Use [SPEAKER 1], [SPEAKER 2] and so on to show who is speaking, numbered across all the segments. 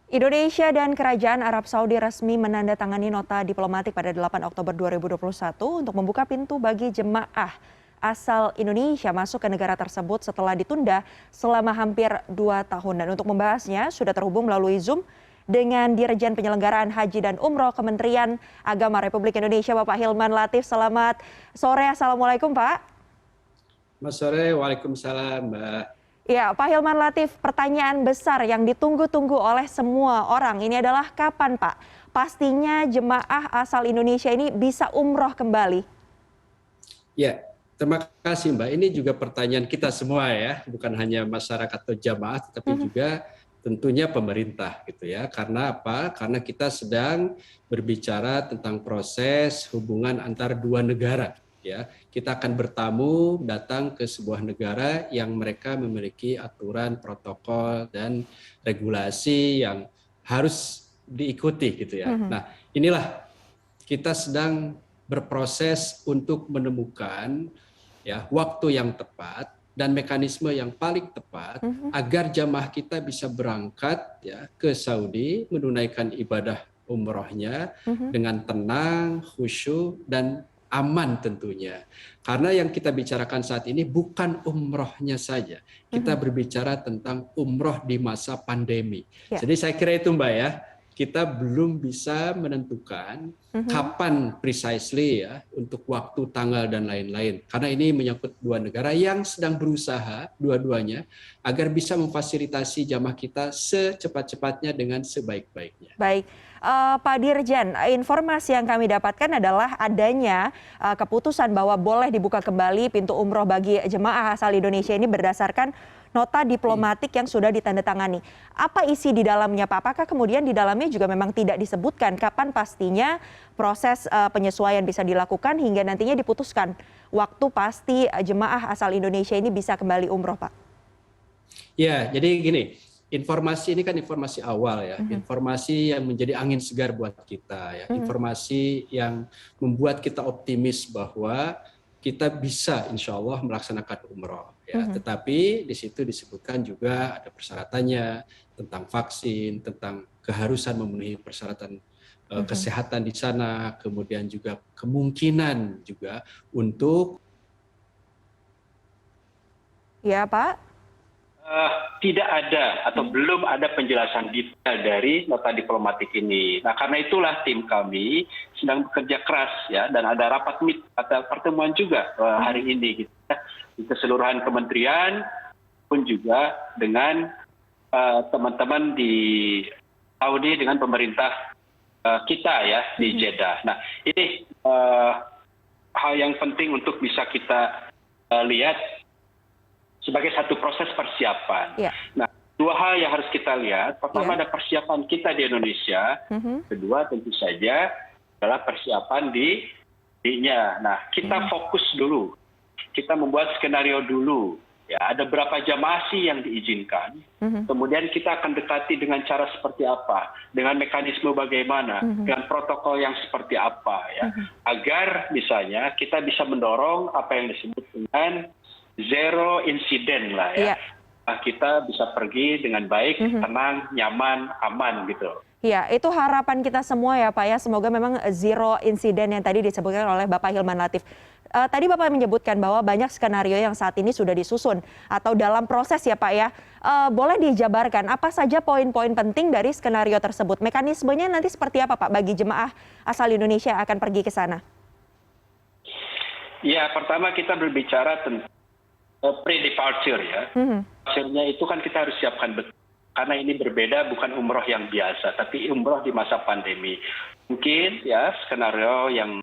[SPEAKER 1] Indonesia dan Kerajaan Arab Saudi resmi menandatangani nota diplomatik pada 8 Oktober 2021 untuk membuka pintu bagi jemaah asal Indonesia masuk ke negara tersebut setelah ditunda selama hampir 2 tahun. Dan untuk membahasnya sudah terhubung melalui Zoom dengan Dirjen Penyelenggaraan Haji dan Umroh Kementerian Agama Republik Indonesia, Bapak Hilman Latif. Selamat sore, Assalamualaikum Pak.
[SPEAKER 2] Selamat sore, Waalaikumsalam, Mbak.
[SPEAKER 1] Ya, Pak Hilman Latif, pertanyaan besar yang ditunggu-tunggu oleh semua orang ini adalah kapan, Pak? Pastinya jemaah asal Indonesia ini bisa umroh kembali.
[SPEAKER 2] Ya, terima kasih, Mbak. Ini juga pertanyaan kita semua ya, bukan hanya masyarakat atau jamaah, tetapi juga tentunya pemerintah gitu ya. Karena apa? Karena kita sedang berbicara tentang proses hubungan antar dua negara. Ya, kita akan bertamu datang ke sebuah negara yang mereka memiliki aturan, protokol, dan regulasi yang harus diikuti gitu ya. Nah, inilah kita sedang berproses untuk menemukan ya waktu yang tepat dan mekanisme yang paling tepat agar jamaah kita bisa berangkat ya ke Saudi menunaikan ibadah umrohnya dengan tenang, khusyuk, dan aman tentunya. Karena yang kita bicarakan saat ini bukan umrohnya saja. Kita berbicara tentang umroh di masa pandemi.
[SPEAKER 1] Ya.
[SPEAKER 2] Jadi saya kira itu Mbak ya, kita belum bisa menentukan kapan precisely ya untuk waktu, tanggal, dan lain-lain. Karena ini menyangkut dua negara yang sedang berusaha dua-duanya agar bisa memfasilitasi jamaah kita secepat-cepatnya dengan sebaik-baiknya.
[SPEAKER 1] Baik, Pak Dirjen, informasi yang kami dapatkan adalah adanya keputusan bahwa boleh dibuka kembali pintu umroh bagi jemaah asal Indonesia ini berdasarkan nota diplomatik yang sudah ditandatangani. Apa isi di dalamnya, Pak? Apakah kemudian di dalamnya juga memang tidak disebutkan kapan pastinya proses penyesuaian bisa dilakukan hingga nantinya diputuskan waktu pasti jemaah asal Indonesia ini bisa kembali umroh, Pak?
[SPEAKER 2] Ya, jadi gini. Informasi ini kan informasi awal ya, informasi yang menjadi angin segar buat kita ya, informasi yang membuat kita optimis bahwa kita bisa insya Allah melaksanakan umroh ya. Tetapi di situ disebutkan juga ada persyaratannya tentang vaksin, tentang keharusan memenuhi persyaratan kesehatan di sana, kemudian juga kemungkinan juga untuk
[SPEAKER 1] Ya, Pak.
[SPEAKER 3] Tidak ada atau belum ada penjelasan detail dari nota diplomatik ini. Nah, karena itulah tim kami sedang bekerja keras ya, dan ada rapat atau pertemuan juga hari ini gitu, ya, di keseluruhan kementerian pun juga dengan teman-teman di Saudi dengan pemerintah kita ya di Jeddah. Nah, ini hal yang penting untuk bisa kita lihat sebagai satu proses persiapan.
[SPEAKER 1] Ya.
[SPEAKER 3] Nah, dua hal yang harus kita lihat. Pertama ada persiapan kita di Indonesia. Kedua tentu saja adalah persiapan di-nya. Nah, kita fokus dulu. Kita membuat skenario dulu. Ya, ada berapa jamaah sih yang diizinkan. Kemudian kita akan dekati dengan cara seperti apa, dengan mekanisme bagaimana, dengan protokol yang seperti apa ya. Agar misalnya kita bisa mendorong apa yang disebut dengan zero incident lah ya. Kita bisa pergi dengan baik, tenang, nyaman, aman gitu.
[SPEAKER 1] Ya, itu harapan kita semua ya Pak ya. Semoga memang zero incident yang tadi disebutkan oleh Bapak Hilman Latif. Tadi Bapak menyebutkan bahwa banyak skenario yang saat ini sudah disusun atau dalam proses ya Pak ya. Boleh dijabarkan apa saja poin-poin penting dari skenario tersebut? Mekanismenya nanti seperti apa Pak bagi jemaah asal Indonesia yang akan pergi ke sana?
[SPEAKER 3] Ya, pertama kita berbicara tentang pre-departure ya. Departure-nya itu kan kita harus siapkan betul. Karena ini berbeda, bukan umroh yang biasa, tapi umroh di masa pandemi. Mungkin ya skenario yang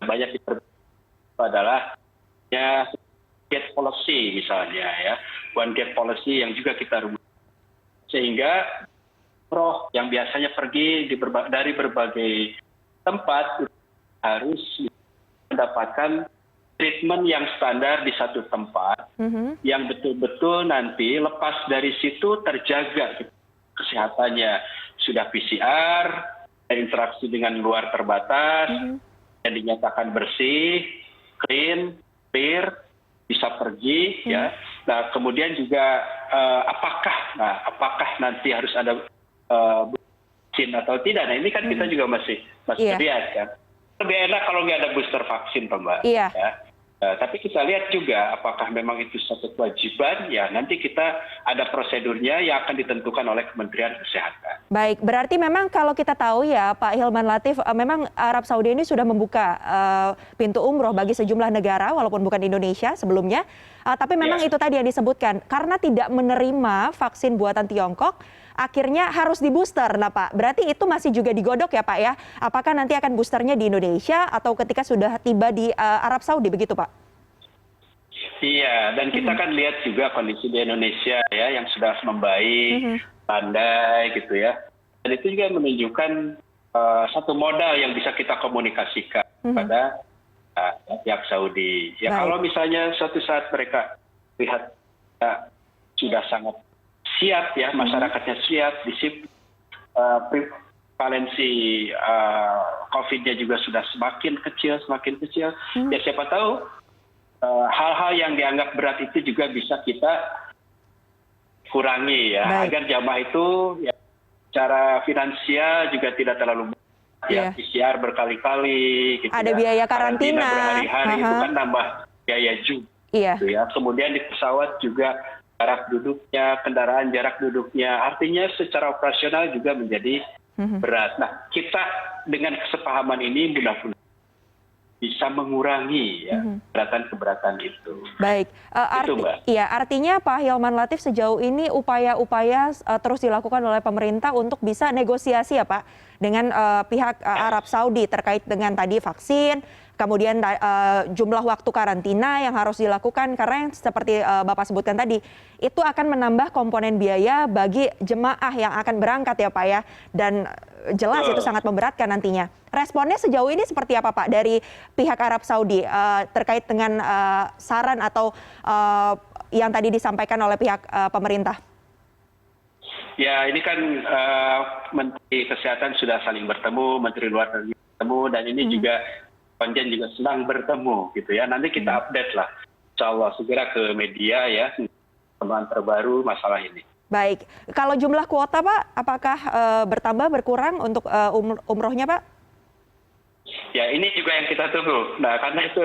[SPEAKER 3] banyak diperbincangkan adalah ya gate policy misalnya ya. One gate policy yang juga kita rumuskan. Sehingga umroh yang biasanya pergi dari berbagai tempat harus mendapatkan treatment yang standar di satu tempat, yang betul-betul nanti lepas dari situ terjaga kesehatannya. Sudah PCR, interaksi dengan luar terbatas, yang dinyatakan bersih, clean, clear, bisa pergi. Ya. Nah, kemudian juga apakah nanti harus ada vaksin atau tidak. Nah ini kan kita juga masih
[SPEAKER 1] Iya.
[SPEAKER 3] lihat kan. Lebih enak kalau nggak ada booster vaksin, Pak, Mbak.
[SPEAKER 1] Iya.
[SPEAKER 3] Ya. Tapi kita lihat juga apakah memang itu satu kewajiban, ya nanti kita ada prosedurnya yang akan ditentukan oleh Kementerian Kesehatan.
[SPEAKER 1] Baik, berarti memang kalau kita tahu ya Pak Hilman Latif, memang Arab Saudi ini sudah membuka pintu umroh bagi sejumlah negara walaupun bukan Indonesia sebelumnya. Tapi memang itu tadi yang disebutkan, karena tidak menerima vaksin buatan Tiongkok, akhirnya harus di booster. Nah Pak, berarti itu masih juga digodok ya Pak ya? Apakah nanti akan boosternya di Indonesia atau ketika sudah tiba di Arab Saudi begitu Pak?
[SPEAKER 3] Iya, dan kita kan lihat juga kondisi di Indonesia ya yang sudah membaik, landai gitu ya. Dan itu juga menunjukkan satu modal yang bisa kita komunikasikan pada pihak Saudi. Ya kalau misalnya suatu saat mereka lihat sudah sangat siap ya, masyarakatnya siap, prevalensi COVID-nya juga sudah semakin kecil, ya siapa tahu hal-hal yang dianggap berat itu juga bisa kita kurangi ya, agar jamaah itu ya, secara finansial juga tidak terlalu berat, ya PCR berkali-kali, gitu
[SPEAKER 1] ada biaya karantina
[SPEAKER 3] berhari-hari itu kan nambah biaya juga. Gitu ya. Kemudian di pesawat juga jarak duduknya, kendaraan jarak duduknya, artinya secara operasional juga menjadi berat. Nah, kita dengan kesepahaman ini mudah-mudahan bisa mengurangi ya keberatan-keberatan itu.
[SPEAKER 1] Baik, artinya Pak Hilman Latif sejauh ini upaya-upaya terus dilakukan oleh pemerintah untuk bisa negosiasi ya Pak dengan pihak Arab Saudi terkait dengan tadi vaksin, kemudian jumlah waktu karantina yang harus dilakukan, karena yang seperti Bapak sebutkan tadi itu akan menambah komponen biaya bagi jemaah yang akan berangkat ya Pak ya, dan jelas itu sangat memberatkan nantinya. Responnya sejauh ini seperti apa Pak dari pihak Arab Saudi terkait dengan saran atau yang tadi disampaikan oleh pihak pemerintah?
[SPEAKER 3] Ya ini kan Menteri Kesehatan sudah saling bertemu, Menteri Luar Negeri bertemu, dan ini juga Konjen juga sedang bertemu gitu ya. Nanti kita update lah, insya Allah segera ke media ya, perkembangan terbaru masalah ini.
[SPEAKER 1] Baik, kalau jumlah kuota Pak, apakah bertambah, berkurang untuk umrohnya Pak?
[SPEAKER 3] Ya ini juga yang kita tunggu. Nah karena itu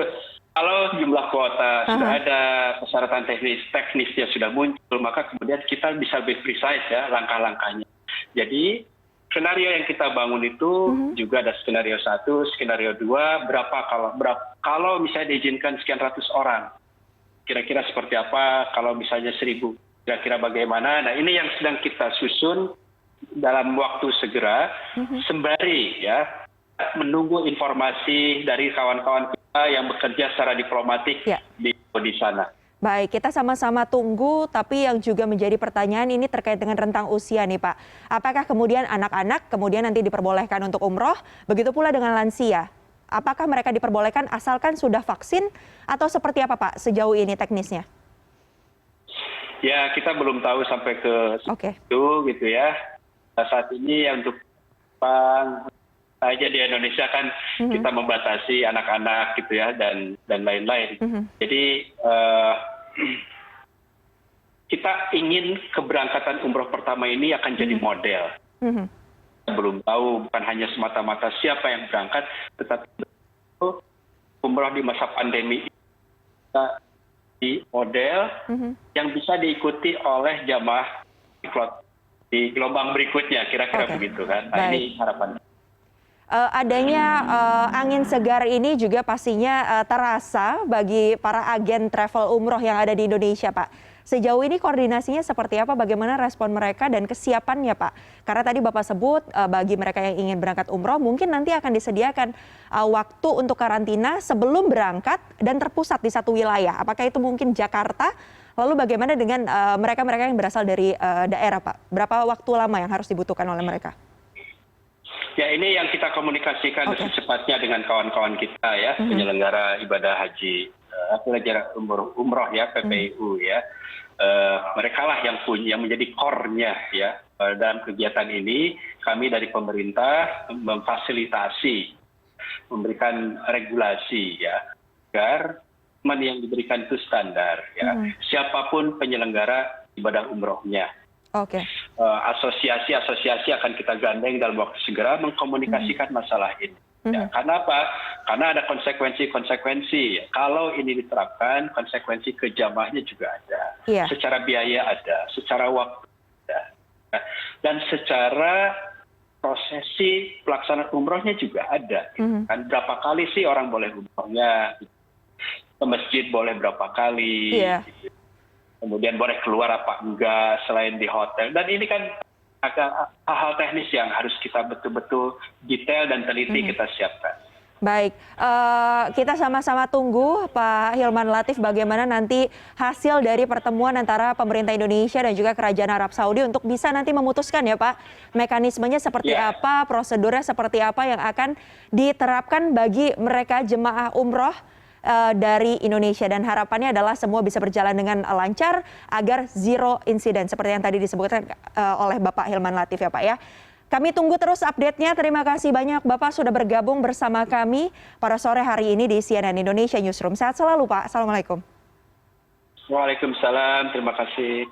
[SPEAKER 3] kalau jumlah kuota sudah ada, persyaratan teknisnya sudah muncul, maka kemudian kita bisa lebih precise ya langkah-langkahnya. Jadi skenario yang kita bangun itu juga ada skenario 1, skenario 2, kalau misalnya diizinkan sekian ratus orang, kira-kira seperti apa, kalau misalnya 1.000, kira-kira bagaimana. Nah ini yang sedang kita susun dalam waktu segera, sembari ya menunggu informasi dari kawan-kawan kita yang bekerja secara diplomatik di sana.
[SPEAKER 1] Baik, kita sama-sama tunggu, tapi yang juga menjadi pertanyaan ini terkait dengan rentang usia nih Pak. Apakah kemudian anak-anak kemudian nanti diperbolehkan untuk umroh, begitu pula dengan lansia? Apakah mereka diperbolehkan asalkan sudah vaksin atau seperti apa Pak sejauh ini teknisnya?
[SPEAKER 3] Ya kita belum tahu sampai ke situ gitu ya. Saat ini ya untuk aja di Indonesia kan kita membatasi anak-anak gitu ya dan lain-lain. Jadi kita ingin keberangkatan umroh pertama ini akan jadi model. Kita belum tahu, bukan hanya semata-mata siapa yang berangkat, tetapi umroh di masa pandemi kita di model yang bisa diikuti oleh jamaah di gelombang berikutnya, kira-kira begitu kan. Nah, ini harapan.
[SPEAKER 1] Adanya angin segar ini juga pastinya terasa bagi para agen travel umroh yang ada di Indonesia, Pak. Sejauh ini koordinasinya seperti apa? Bagaimana respon mereka dan kesiapannya, Pak? Karena tadi Bapak sebut bagi mereka yang ingin berangkat umroh, mungkin nanti akan disediakan waktu untuk karantina sebelum berangkat dan terpusat di satu wilayah. Apakah itu mungkin Jakarta? Lalu bagaimana dengan mereka-mereka yang berasal dari daerah, Pak? Berapa waktu lama yang harus dibutuhkan oleh mereka?
[SPEAKER 3] Ya ini yang kita komunikasikan secepatnya dengan kawan-kawan kita ya, penyelenggara ibadah haji, penyelenggara umroh ya, PPIU ya. Mereka lah yang menjadi core-nya ya dalam kegiatan ini. Kami dari pemerintah memfasilitasi, memberikan regulasi ya, agar yang diberikan itu standar ya. Siapapun penyelenggara ibadah umrohnya. asosiasi-asosiasi akan kita gandeng dalam waktu segera mengkomunikasikan masalah ini. Ya, karena apa? Karena ada konsekuensi-konsekuensi. Kalau ini diterapkan, konsekuensi ke jamaahnya juga ada.
[SPEAKER 1] Iya.
[SPEAKER 3] Secara biaya ada, secara waktu ada. Dan secara prosesi pelaksanaan umrohnya juga ada. Kan berapa kali sih orang boleh umrohnya? Ke masjid boleh berapa kali?
[SPEAKER 1] Iya.
[SPEAKER 3] Kemudian boleh keluar apa enggak selain di hotel. Dan ini kan agak hal-hal teknis yang harus kita betul-betul detail dan teliti kita siapkan.
[SPEAKER 1] Baik, kita sama-sama tunggu Pak Hilman Latif bagaimana nanti hasil dari pertemuan antara pemerintah Indonesia dan juga Kerajaan Arab Saudi untuk bisa nanti memutuskan ya Pak, mekanismenya seperti apa, prosedurnya seperti apa yang akan diterapkan bagi mereka jemaah umroh dari Indonesia, dan harapannya adalah semua bisa berjalan dengan lancar agar zero incident seperti yang tadi disebutkan oleh Bapak Hilman Latif ya Pak ya. Kami tunggu terus update-nya. Terima kasih banyak Bapak sudah bergabung bersama kami pada sore hari ini di CNN Indonesia Newsroom. Sehat selalu Pak. Assalamualaikum.
[SPEAKER 3] Waalaikumsalam. Terima kasih.